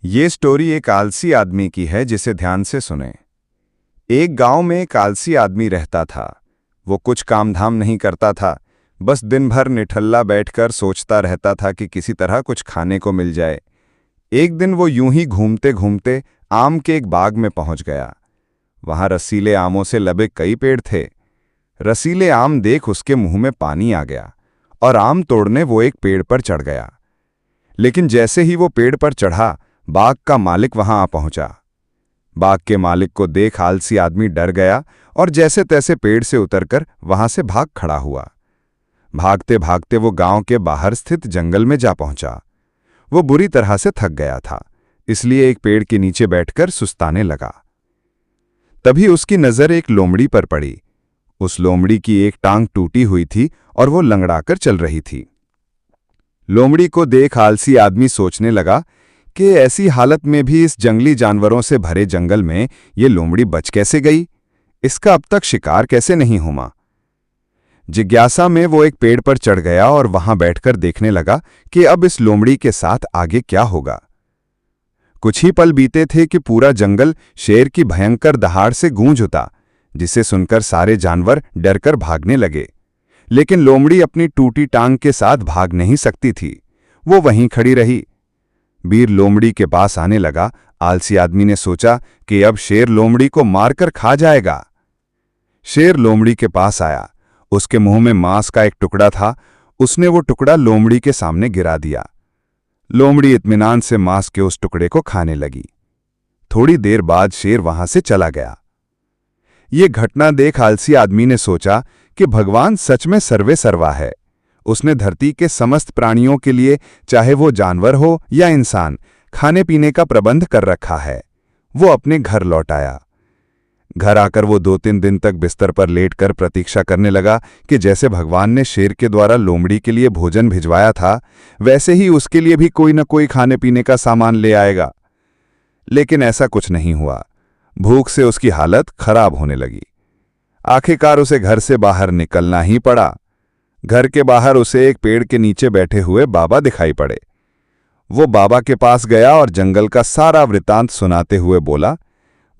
ये स्टोरी एक आलसी आदमी की है, जिसे ध्यान से सुने। एक गांव में एक आलसी आदमी रहता था। वो कुछ काम धाम नहीं करता था, बस दिन भर निठल्ला बैठकर सोचता रहता था कि किसी तरह कुछ खाने को मिल जाए। एक दिन वो यूं ही घूमते घूमते आम के एक बाग में पहुंच गया। वहां रसीले आमों से लबे कई पेड़ थे। रसीले आम देख उसके मुंह में पानी आ गया और आम तोड़ने वो एक पेड़ पर चढ़ गया। लेकिन जैसे ही वो पेड़ पर चढ़ा, बाग का मालिक वहां आ पहुंचा। बाग के मालिक को देख आलसी आदमी डर गया और जैसे तैसे पेड़ से उतरकर वहां से भाग खड़ा हुआ। भागते भागते वो गांव के बाहर स्थित जंगल में जा पहुंचा। वो बुरी तरह से थक गया था, इसलिए एक पेड़ के नीचे बैठकर सुस्ताने लगा। तभी उसकी नजर एक लोमड़ी पर पड़ी। उस लोमड़ी की एक टांग टूटी हुई थी और वो लंगड़ाकर चल रही थी। लोमड़ी को देख आलसी आदमी सोचने लगा कि ऐसी हालत में भी इस जंगली जानवरों से भरे जंगल में ये लोमड़ी बच कैसे गई, इसका अब तक शिकार कैसे नहीं हुआ। जिज्ञासा में वो एक पेड़ पर चढ़ गया और वहां बैठकर देखने लगा कि अब इस लोमड़ी के साथ आगे क्या होगा। कुछ ही पल बीते थे कि पूरा जंगल शेर की भयंकर दहाड़ से गूंज उठा, जिसे सुनकर सारे जानवर डरकर भागने लगे। लेकिन लोमड़ी अपनी टूटी टांग के साथ भाग नहीं सकती थी। वो वहीं खड़ी रही। वीर लोमड़ी के पास आने लगा। आलसी आदमी ने सोचा कि अब शेर लोमड़ी को मारकर खा जाएगा। शेर लोमड़ी के पास आया। उसके मुंह में मांस का एक टुकड़ा था। उसने वो टुकड़ा लोमड़ी के सामने गिरा दिया। लोमड़ी इत्मीनान से मांस के उस टुकड़े को खाने लगी। थोड़ी देर बाद शेर वहां से चला गया। ये घटना देख आलसी आदमी ने सोचा कि भगवान सच में सर्वे सर्वा है। उसने धरती के समस्त प्राणियों के लिए, चाहे वो जानवर हो या इंसान, खाने पीने का प्रबंध कर रखा है। वो अपने घर लौट आया। घर आकर वो 2-3 दिन तक बिस्तर पर लेटकर प्रतीक्षा करने लगा कि जैसे भगवान ने शेर के द्वारा लोमड़ी के लिए भोजन भिजवाया था, वैसे ही उसके लिए भी कोई न कोई खाने पीने का सामान ले आएगा। लेकिन ऐसा कुछ नहीं हुआ। भूख से उसकी हालत खराब होने लगी। आखिरकार उसे घर से बाहर निकलना ही पड़ा। घर के बाहर उसे एक पेड़ के नीचे बैठे हुए बाबा दिखाई पड़े। वो बाबा के पास गया और जंगल का सारा वृतांत सुनाते हुए बोला,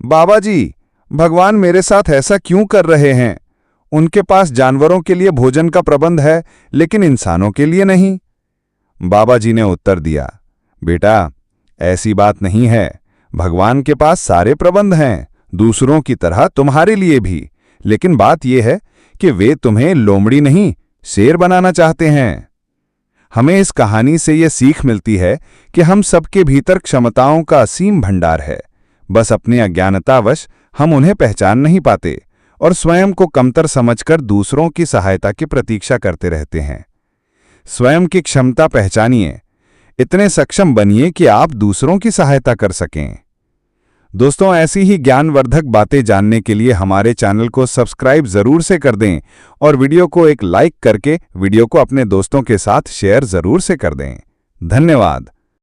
बाबा जी, भगवान मेरे साथ ऐसा क्यों कर रहे हैं? उनके पास जानवरों के लिए भोजन का प्रबंध है, लेकिन इंसानों के लिए नहीं। बाबा जी ने उत्तर दिया, बेटा, ऐसी बात नहीं है। भगवान के पास सारे प्रबंध हैं, दूसरों की तरह तुम्हारे लिए भी। लेकिन बात यह है कि वे तुम्हें लोमड़ी नहीं, शेर बनाना चाहते हैं। हमें इस कहानी से यह सीख मिलती है कि हम सबके भीतर क्षमताओं का असीम भंडार है। बस अपनी अज्ञानतावश हम उन्हें पहचान नहीं पाते और स्वयं को कमतर समझकर दूसरों की सहायता की प्रतीक्षा करते रहते हैं। स्वयं की क्षमता पहचानिए, इतने सक्षम बनिए कि आप दूसरों की सहायता कर सकें। दोस्तों, ऐसी ही ज्ञानवर्धक बातें जानने के लिए हमारे चैनल को सब्सक्राइब जरूर से कर दें और वीडियो को एक लाइक करके वीडियो को अपने दोस्तों के साथ शेयर जरूर से कर दें। धन्यवाद।